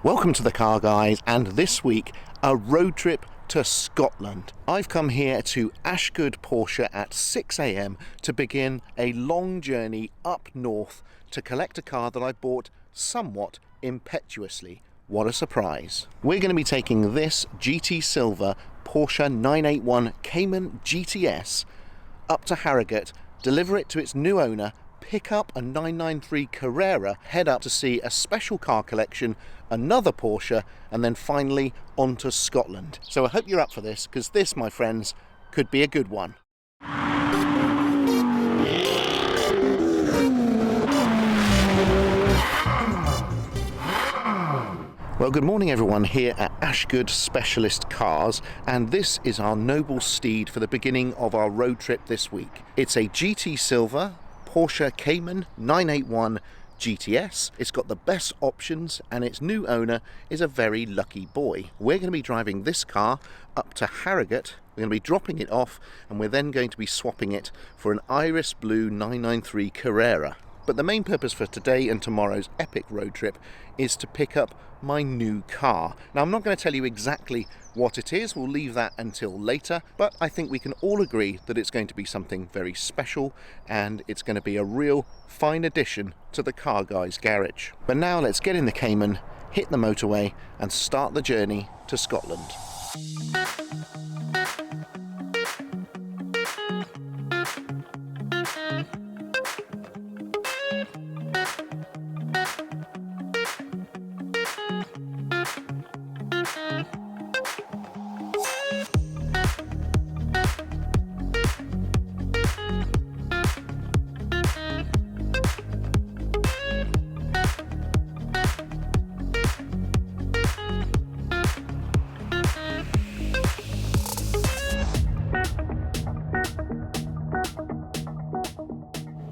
Welcome to the Car Guys, and this week a road trip to Scotland. I've come here to Ashgood Porsche at 6 AM to begin a long journey up north to collect a car that I bought somewhat impetuously. What a surprise. We're going to be taking this GT Silver Porsche 981 Cayman GTS up to Harrogate, deliver it to its new owner, pick up a 993 Carrera, head up to see a special car collection, another Porsche, and then finally on to Scotland. So I hope you're up for this, because this, my friends, could be a good one. Well, good morning everyone here at Ashgood Specialist Cars, and this is our noble steed for the beginning of our road trip this week. It's a GT Silver Porsche Cayman 981 GTS. It's got the best options and its new owner is a very lucky boy. We're going to be driving this car up to Harrogate. We're going to be dropping it off, and we're then going to be swapping it for an iris blue 993 Carrera. But the main purpose for today and tomorrow's epic road trip is to pick up my new car. Now, I'm not going to tell you exactly what it is, we'll leave that until later, but I think we can all agree that it's going to be something very special, and it's going to be a real fine addition to the Car Guys garage. But now let's get in the Cayman, hit the motorway, and start the journey to Scotland.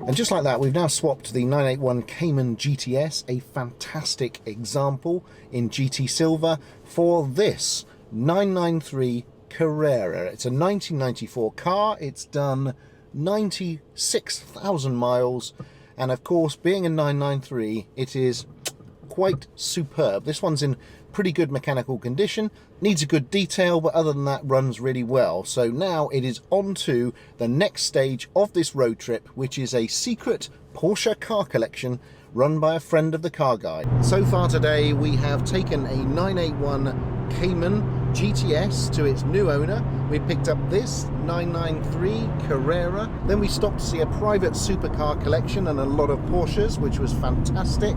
And just like that, we've now swapped the 981 Cayman GTS, a fantastic example in GT Silver, for this 993 Carrera. It's a 1994 car, it's done 96,000 miles, and of course, being a 993, it is quite superb. This one's in pretty good mechanical condition, needs a good detail, but other than that runs really well. So now it is on to the next stage of this road trip, which is a secret Porsche car collection run by a friend of the Car Guide. So far today we have taken a 981 Cayman GTS to its new owner. We picked up this 993 Carrera, then we stopped to see a private supercar collection and a lot of Porsches, which was fantastic.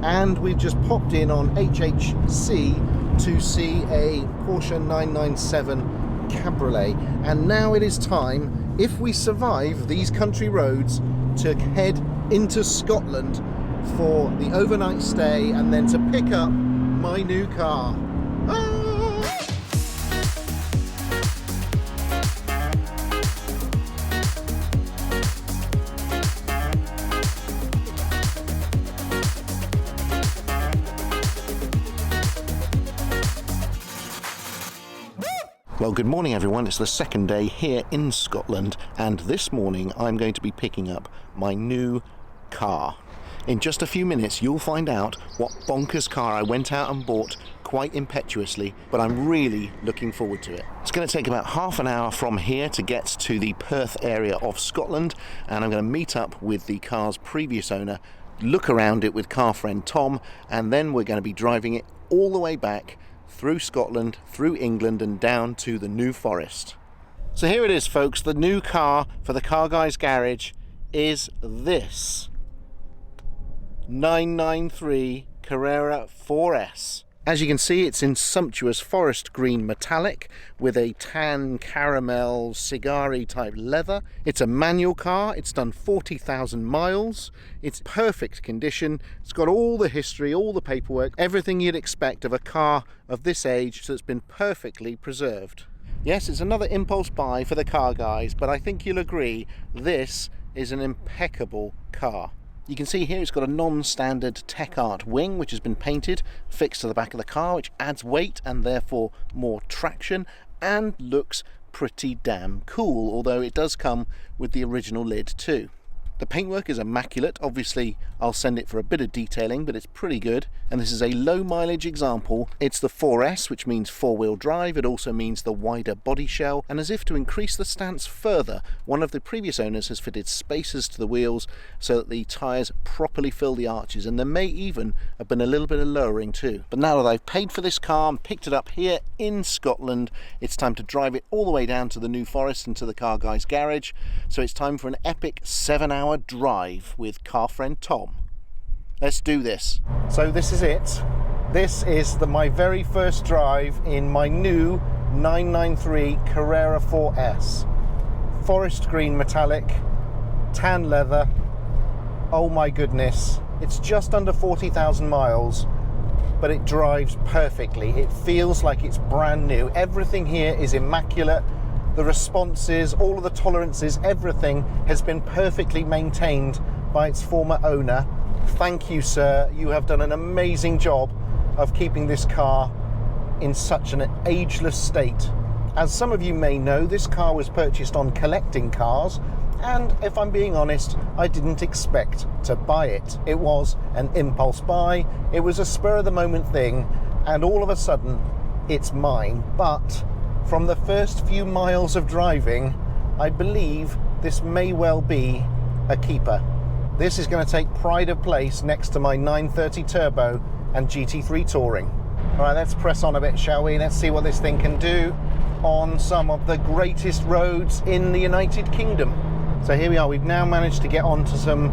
And we've just popped in on HHC to see a Porsche 997 Cabriolet. And now it is time, if we survive these country roads, to head into Scotland for the overnight stay and then to pick up my new car. Well, good morning everyone, it's the second day here in Scotland, and this morning I'm going to be picking up my new car. In just a few minutes you'll find out what bonkers car I went out and bought quite impetuously, but I'm really looking forward to it. It's going to take about half an hour from here to get to the Perth area of Scotland, and I'm going to meet up with the car's previous owner, look around it with car friend Tom, and then we're going to be driving it all the way back through Scotland, through England, and down to the New Forest. So here it is, folks. The new car for the Car Guys garage is this 993 Carrera 4S. As you can see, it's in sumptuous forest green metallic with a tan caramel cigar-y type leather. It's a manual car, it's done 40,000 miles, it's perfect condition, it's got all the history, all the paperwork, everything you'd expect of a car of this age that's been perfectly preserved. Yes, it's another impulse buy for the Car Guys, but I think you'll agree this is an impeccable car. You can see here it's got a non-standard Tech Art wing which has been painted, fixed to the back of the car, which adds weight and therefore more traction, and looks pretty damn cool, although it does come with the original lid too. The paintwork is immaculate. Obviously I'll send it for a bit of detailing, but it's pretty good. And this is a low mileage example. It's the 4S, which means four-wheel drive. It also means the wider body shell, and as if to increase the stance further, one of the previous owners has fitted spacers to the wheels so that the tyres properly fill the arches, and there may even have been a little bit of lowering too. But now that I've paid for this car and picked it up here in Scotland, it's time to drive it all the way down to the New Forest and to the Car Guys garage. So it's time for an epic 7-hour drive with car friend Tom. Let's do this. So this is it. This is my very first drive in my new 993 Carrera 4S. Forest green metallic, tan leather. Oh my goodness. It's just under 40,000 miles, but it drives perfectly. It feels like it's brand new. Everything here is immaculate. The responses, all of the tolerances, everything has been perfectly maintained by its former owner. Thank you, sir. You have done an amazing job of keeping this car in such an ageless state. As some of you may know, this car was purchased on Collecting Cars, and if I'm being honest, I didn't expect to buy it. It was an impulse buy, it was a spur of the moment thing, and all of a sudden, it's mine. But from the first few miles of driving, I believe this may well be a keeper. This is going to take pride of place next to my 930 Turbo and GT3 Touring. All right, let's press on a bit, shall we? Let's see what this thing can do on some of the greatest roads in the United Kingdom. So here we are. We've now managed to get onto some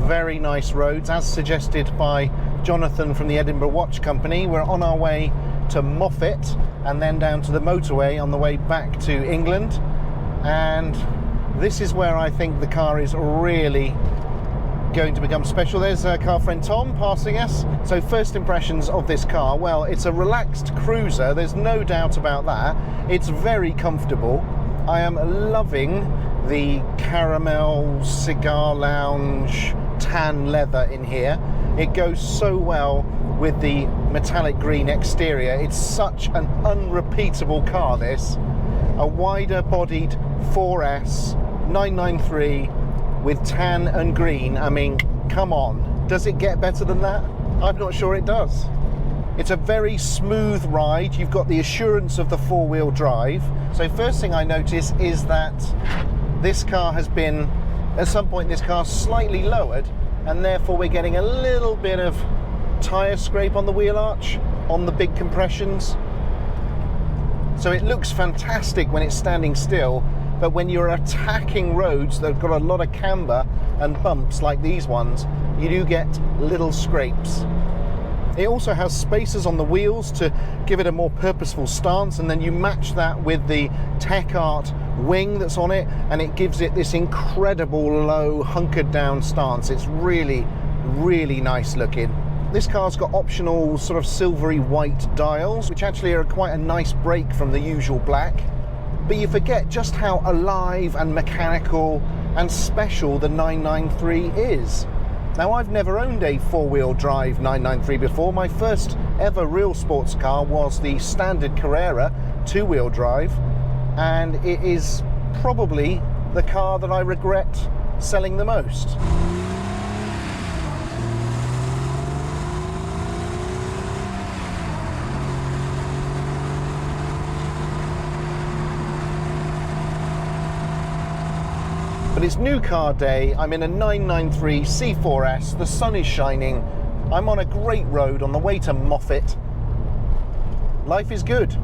very nice roads, as suggested by Jonathan from the Edinburgh Watch Company. We're on our way to Moffat and then down to the motorway on the way back to England, and this is where I think the car is really going to become special. There's car friend Tom passing us. So first impressions of this car, well, it's a relaxed cruiser, there's no doubt about that. It's very comfortable. I am loving the caramel cigar lounge tan leather in here. It goes so well with the metallic green exterior. It's such an unrepeatable car, this. A wider bodied 4S 993 with tan and green. I mean, come on. Does it get better than that? I'm not sure it does. It's a very smooth ride. You've got the assurance of the four-wheel drive. So first thing I notice is that this car has been, at some point this car's slightly lowered, and therefore we're getting a little bit of tyre scrape on the wheel arch, on the big compressions. So it looks fantastic when it's standing still, but when you're attacking roads that have got a lot of camber and bumps like these ones, you do get little scrapes. It also has spacers on the wheels to give it a more purposeful stance, and then you match that with the Tech Art wing that's on it, and it gives it this incredible low hunkered down stance. It's really, really nice looking. This car's got optional sort of silvery white dials, which actually are quite a nice break from the usual black. But you forget just how alive and mechanical and special the 993 is. Now, I've never owned a four-wheel drive 993 before. My first ever real sports car was the standard Carrera two-wheel drive, and it is probably the car that I regret selling the most. But it's new car day. I'm in a 993 C4S, the sun is shining, I'm on a great road on the way to Moffat. Life is good.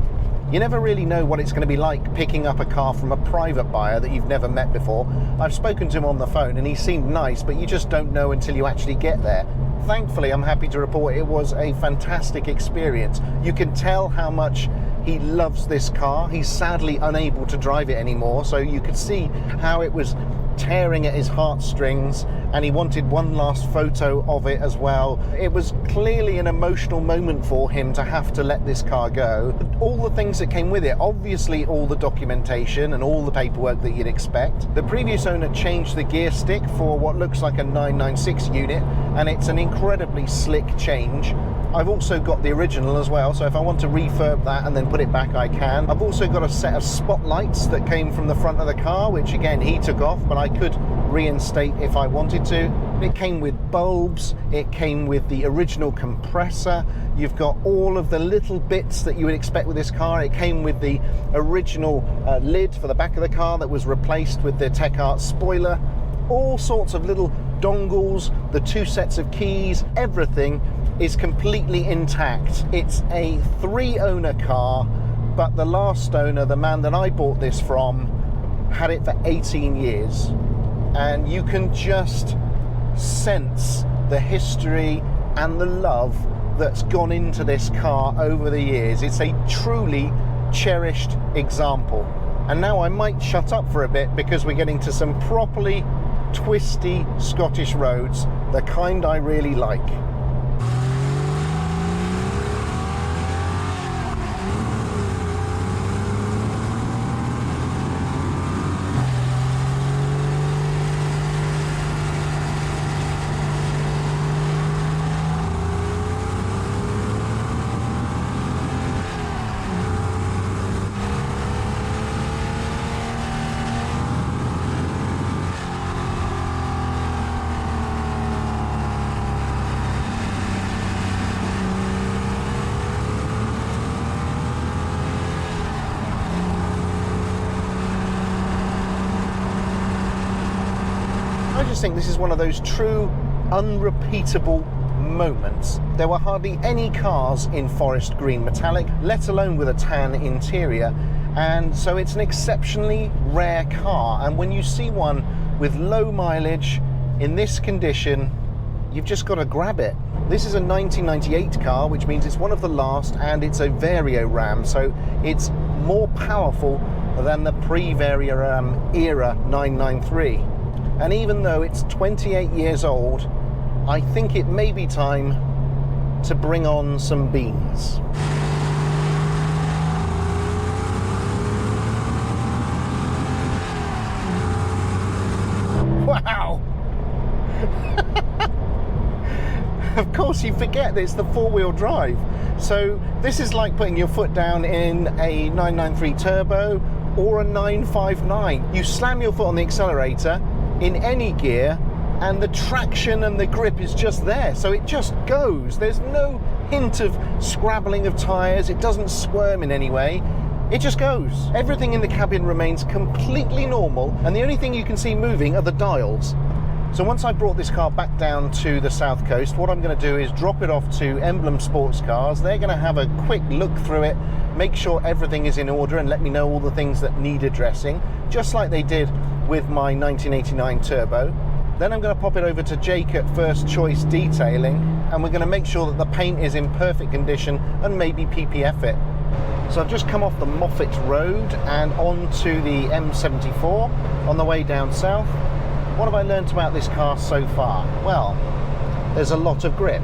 You never really know what it's going to be like picking up a car from a private buyer that you've never met before. I've spoken to him on the phone and he seemed nice, but you just don't know until you actually get there. Thankfully, I'm happy to report it was a fantastic experience. You can tell how much he loves this car. He's sadly unable to drive it anymore, so you could see how it was tearing at his heartstrings, and he wanted one last photo of it as well. It was clearly an emotional moment for him to have to let this car go. All the things that came with it, obviously all the documentation and all the paperwork that you'd expect. The previous owner changed the gear stick for what looks like a 996 unit, and it's an incredibly slick change. I've also got the original as well, so if I want to refurb that and then put it back, I can. I've also got a set of spotlights that came from the front of the car, which again he took off, but I could reinstate if I wanted to. It came with bulbs, it came with the original compressor, you've got all of the little bits that you would expect with this car. It came with the original lid for the back of the car that was replaced with the TheCarGuys spoiler, all sorts of little dongles, the 2 sets of keys, everything is completely intact. It's a 3-owner car, but the last owner, the man that I bought this from, had it for 18 years. And you can just sense the history and the love that's gone into this car over the years. It's a truly cherished example. And now I might shut up for a bit because we're getting to some properly twisty Scottish roads, the kind I really like. I just think this is one of those true, unrepeatable moments. There were hardly any cars in forest green metallic, let alone with a tan interior, and so it's an exceptionally rare car. And when you see one with low mileage in this condition, you've just got to grab it. This is a 1998 car, which means it's one of the last, and it's a Vario Ram, so it's more powerful than the pre-Vario Ram era 993. And even though it's 28 years old, I think it may be time to bring on some beans. Wow! Of course you forget that it's the 4-wheel drive. So this is like putting your foot down in a 993 turbo or a 959. You slam your foot on the accelerator in any gear and the traction and the grip is just there, so it just goes. There's no hint of scrabbling of tires, it doesn't squirm in any way, it just goes. Everything in the cabin remains completely normal, and the only thing you can see moving are the dials. So once I brought this car back down to the south coast, what I'm going to do is drop it off to Emblem Sports Cars. They're going to have a quick look through it, make sure everything is in order, and let me know all the things that need addressing, just like they did with my 1989 Turbo. Then I'm going to pop it over to Jake at First Choice Detailing, and we're going to make sure that the paint is in perfect condition and maybe PPF it. So I've just come off the Moffat Road and onto the M74 on the way down south. What have I learnt about this car so far? Well, there's a lot of grip.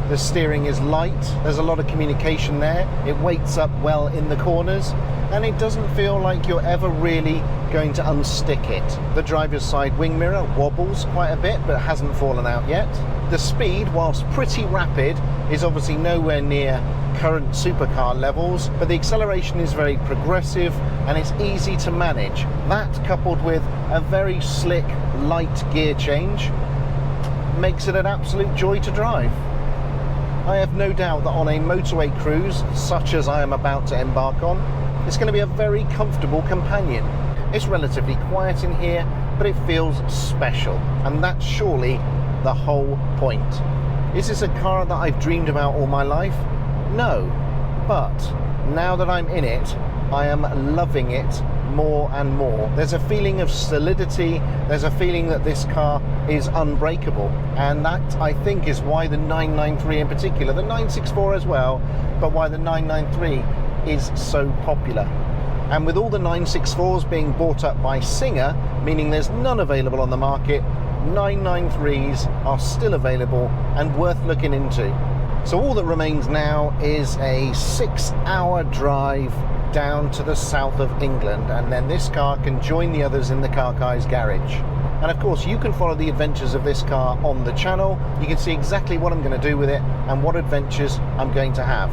The steering is light, there's a lot of communication there, it weights up well in the corners, and it doesn't feel like you're ever really going to unstick it. The driver's side wing mirror wobbles quite a bit, but hasn't fallen out yet. The speed, whilst pretty rapid, is obviously nowhere near current supercar levels, but the acceleration is very progressive and it's easy to manage. That, coupled with a very slick, light gear change, makes it an absolute joy to drive. I have no doubt that on a motorway cruise, such as I am about to embark on, it's going to be a very comfortable companion. It's relatively quiet in here, but it feels special, and that's surely the whole point. Is this a car that I've dreamed about all my life? No, but now that I'm in it, I am loving it more and more. There's a feeling of solidity, there's a feeling that this car is unbreakable, and that, I think, is why the 993 in particular, the 964 as well, but why the 993 is so popular. And with all the 964s being bought up by Singer, meaning there's none available on the market, 993s are still available and worth looking into. So all that remains now is a 6-hour drive down to the south of England, and then this car can join the others in the Car Guys garage. And of course you can follow the adventures of this car on the channel. You can see exactly what I'm going to do with it and what adventures I'm going to have.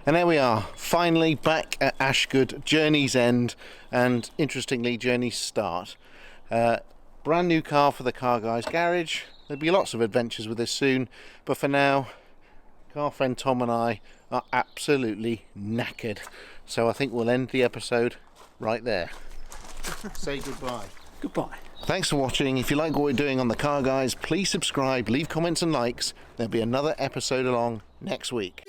And there we are, finally back at Ashgood, journey's end, and interestingly, journey's start. Brand new car for the Car Guys garage. There'll be lots of adventures with this soon, but for now, car friend Tom and I are absolutely knackered. So I think we'll end the episode right there. Say goodbye. Goodbye. Thanks for watching. If you like what we're doing on the Car Guys, please subscribe, leave comments and likes. There'll be another episode along next week.